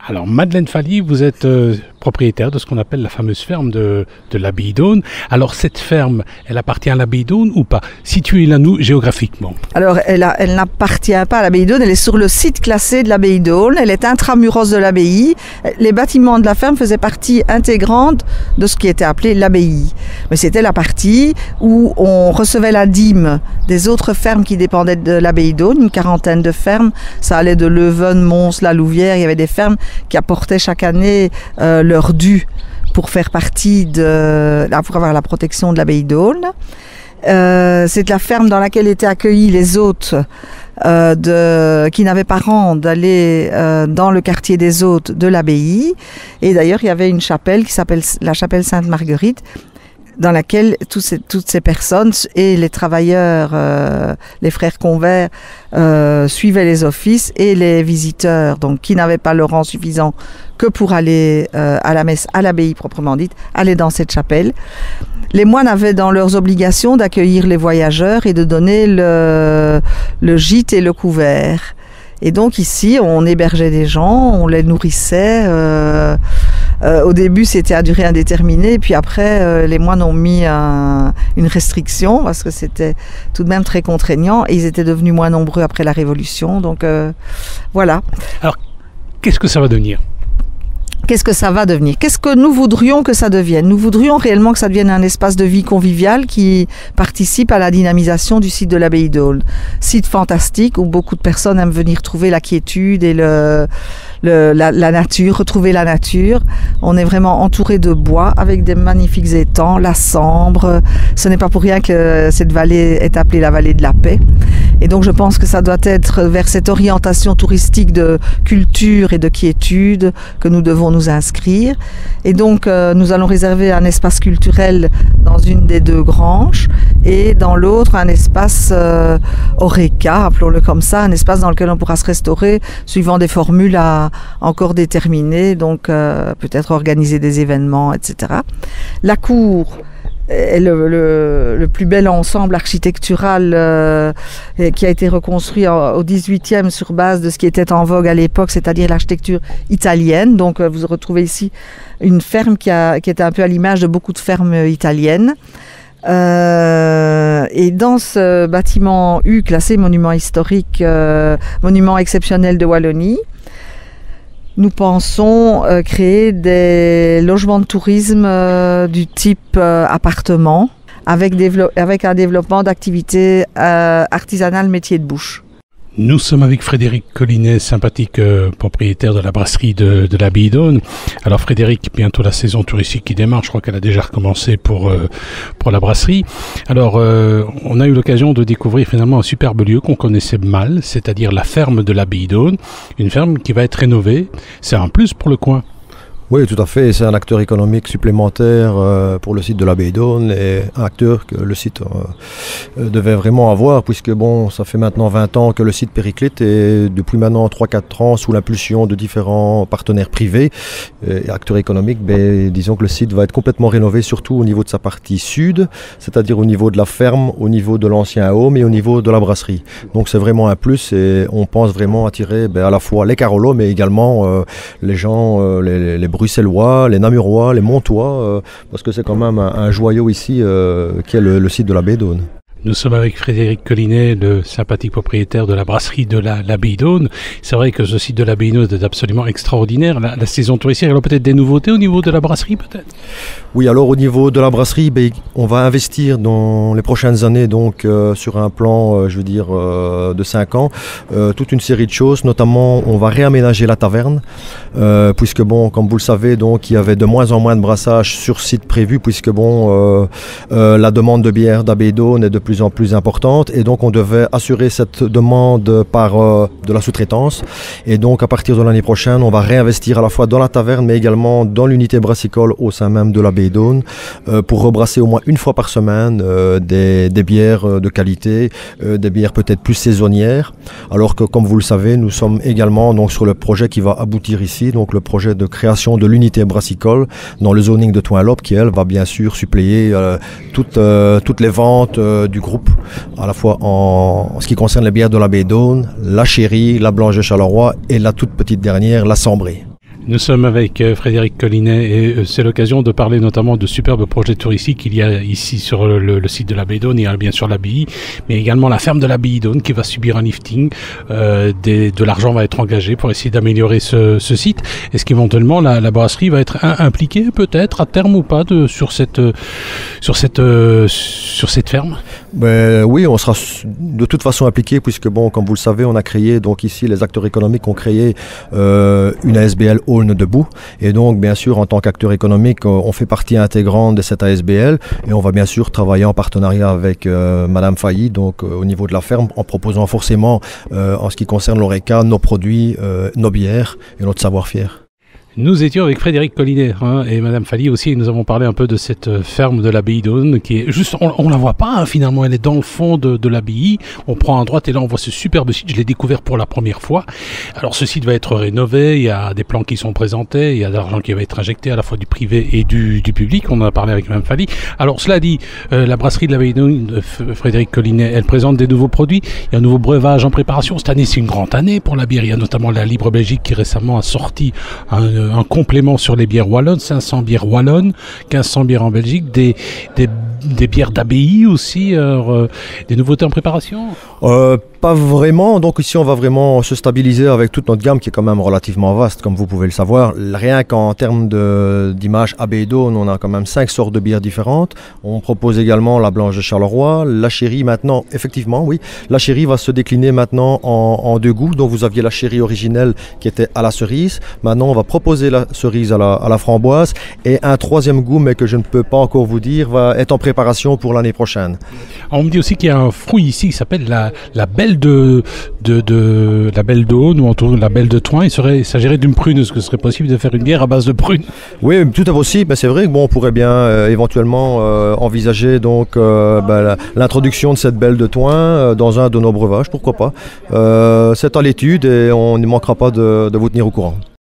Alors Madeleine Fally, vous êtes propriétaire de ce qu'on appelle la fameuse ferme de l'Abbaye d'Aulne. Alors cette ferme, elle appartient à l'Abbaye d'Aulne ou pas? Situez-la nous géographiquement. Alors elle n'appartient pas à l'Abbaye d'Aulne, elle est sur le site classé de l'Abbaye d'Aulne, elle est intramuros de l'abbaye. Les bâtiments de la ferme faisaient partie intégrante de ce qui était appelé l'abbaye. Mais c'était la partie où on recevait la dîme des autres fermes qui dépendaient de l'Abbaye d'Aulne, une quarantaine de fermes. Ça allait de Leuven, Mons, La Louvière, il y avait des fermes qui apportaient chaque année leur dû pour faire partie pour avoir la protection de l'Abbaye d'Aulne. C'est la ferme dans laquelle étaient accueillis les hôtes qui n'avaient pas rang d'aller dans le quartier des hôtes de l'abbaye. Et d'ailleurs, il y avait une chapelle qui s'appelle la chapelle Sainte-Marguerite, dans laquelle toutes ces personnes et les travailleurs, les frères convers, suivaient les offices, et les visiteurs, donc qui n'avaient pas le rang suffisant que pour aller à la messe à l'abbaye proprement dite, allaient dans cette chapelle. Les moines avaient dans leurs obligations d'accueillir les voyageurs et de donner le gîte et le couvert. Et donc ici, on hébergeait des gens, on les nourrissait. Au début, c'était à durée indéterminée, puis après, les moines ont mis une restriction parce que c'était tout de même très contraignant, et ils étaient devenus moins nombreux après la Révolution. Donc voilà. Alors, qu'est-ce que ça va devenir ? Qu'est-ce que ça va devenir? Qu'est-ce que nous voudrions que ça devienne? Nous voudrions réellement que ça devienne un espace de vie convivial qui participe à la dynamisation du site de l'Abbaye d'Aulne. Site fantastique où beaucoup de personnes aiment venir trouver la quiétude et la nature, retrouver la nature. On est vraiment entouré de bois avec des magnifiques étangs, la Sambre. Ce n'est pas pour rien que cette vallée est appelée la vallée de la paix. Et donc je pense que ça doit être vers cette orientation touristique de culture et de quiétude que nous devons nous inscrire. Et donc nous allons réserver un espace culturel dans une des deux granges, et dans l'autre un espace Horeca, appelons-le comme ça, un espace dans lequel on pourra se restaurer suivant des formules à encore déterminées, donc peut-être organiser des événements, etc. La cour est le plus bel ensemble architectural qui a été reconstruit au XVIIIe sur base de ce qui était en vogue à l'époque, c'est-à-dire l'architecture italienne. Donc vous retrouvez ici une ferme qui était un peu à l'image de beaucoup de fermes italiennes. Et dans ce bâtiment U classé monument historique, monument exceptionnel de Wallonie, nous pensons créer des logements de tourisme du type appartement, avec un développement d'activités artisanales métiers de bouche. Nous sommes avec Frédéric Collinet, sympathique propriétaire de la brasserie de l'Abbaye d'Aulne. Alors Frédéric, bientôt la saison touristique qui démarre, je crois qu'elle a déjà recommencé pour la brasserie. Alors on a eu l'occasion de découvrir finalement un superbe lieu qu'on connaissait mal, c'est-à-dire la ferme de l'Abbaye d'Aulne, une ferme qui va être rénovée. C'est un plus pour le coin. Oui, tout à fait. C'est un acteur économique supplémentaire pour le site de l'Abbaye d'Aulne, et un acteur que le site devait vraiment avoir, puisque bon, ça fait maintenant 20 ans que le site périclite, et depuis maintenant 3-4 ans sous l'impulsion de différents partenaires privés et acteurs économiques, disons que le site va être complètement rénové, surtout au niveau de sa partie sud, c'est-à-dire au niveau de la ferme, au niveau de l'ancien home et au niveau de la brasserie. Donc c'est vraiment un plus, et on pense vraiment attirer à la fois les Carolos, mais également les gens, les Bruxellois, les Namurois, les Montois, parce que c'est quand même un joyau ici qui est le site de l'Abbaye d'Aulne. Nous sommes avec Frédéric Collinet, le sympathique propriétaire de la brasserie de l'Abbaye d'Aulne. C'est vrai que ce site de l'Abbaye d'Aulne est absolument extraordinaire. La saison touristique, alors peut-être des nouveautés au niveau de la brasserie, peut-être? Oui, alors au niveau de la brasserie, on va investir dans les prochaines années donc sur un plan, de 5 ans, toute une série de choses. Notamment, on va réaménager la taverne, puisque bon, comme vous le savez, donc il y avait de moins en moins de brassage sur site prévu, puisque bon, la demande de bière d'Abbaye d'Aulne est de plus en plus importante, et donc on devait assurer cette demande par de la sous-traitance. Et donc à partir de l'année prochaine, on va réinvestir à la fois dans la taverne, mais également dans l'unité brassicole au sein même de l'Abbaye d'Aulne, pour rebrasser au moins une fois par semaine des bières de qualité, des bières peut-être plus saisonnières. Alors que, comme vous le savez, nous sommes également donc sur le projet qui va aboutir ici, donc le projet de création de l'unité brassicole dans le zoning de Toinlop, qui elle va bien sûr suppléer toutes les ventes du groupe, à la fois en ce qui concerne les bières de l'Abbaye d'Aulne, la Chérie, la Blanche de Charleroi et la toute petite dernière, la Sambrée. Nous sommes avec Frédéric Collinet et c'est l'occasion de parler notamment de superbes projets touristiques qu'il y a ici sur le site de l'abbaye d'Aulne. Il y a bien sûr l'abbaye, mais également la ferme de l'abbaye d'Aulne qui va subir un lifting. De l'argent va être engagé pour essayer d'améliorer ce site. Est-ce qu'éventuellement la brasserie va être impliquée peut-être à terme ou pas sur cette ferme? Oui, on sera de toute façon impliqué puisque bon, comme vous le savez, on a créé donc ici les acteurs économiques ont créé une ASBL Aulne debout et donc bien sûr en tant qu'acteur économique on fait partie intégrante de cette ASBL et on va bien sûr travailler en partenariat avec Madame Failly donc au niveau de la ferme en proposant forcément en ce qui concerne l'Horeca nos produits, nos bières et notre savoir-faire. Nous étions avec Frédéric Collinet et Madame Failly aussi. Nous avons parlé un peu de cette ferme de l'abbaye d'Aulne qui est juste, on la voit pas finalement, elle est dans le fond de l'abbaye. On prend à droite et là on voit ce superbe site. Je l'ai découvert pour la première fois. Alors ce site va être rénové. Il y a des plans qui sont présentés. Il y a de l'argent qui va être injecté à la fois du privé et du public. On en a parlé avec Madame Failly. Alors cela dit, la brasserie de l'abbaye d'Aulne, Frédéric Collinet, elle présente des nouveaux produits. Il y a un nouveau breuvage en préparation. Cette année c'est une grande année pour la bière. Il y a notamment la Libre Belgique qui récemment a sorti un complément sur les bières wallonnes, 500 bières wallonnes, 1500 bières en Belgique, des bières d'abbaye aussi, des nouveautés en préparation? Pas vraiment, donc ici on va vraiment se stabiliser avec toute notre gamme qui est quand même relativement vaste comme vous pouvez le savoir. Rien qu'en termes d'image abbaye d'Aulne, on a quand même 5 sortes de bières différentes. On propose également la blanche de Charleroi, la sherry maintenant, effectivement oui, la sherry va se décliner maintenant en 2 goûts, donc vous aviez la sherry originelle qui était à la cerise, maintenant on va proposer la cerise à la framboise et un 3e goût mais que je ne peux pas encore vous dire va être en préparation pour l'année prochaine. On me dit aussi qu'il y a un fruit ici qui s'appelle la belle de la belle d'Aulne ou en tout la belle de Thoin. Il s'agirait d'une prune. Est-ce que ce serait possible de faire une bière à base de prune? Oui, tout est possible. Mais c'est vrai que bon, on pourrait bien éventuellement envisager donc l'introduction de cette belle de Thoin dans un de nos breuvages. Pourquoi pas? C'est à l'étude et on ne manquera pas de vous tenir au courant.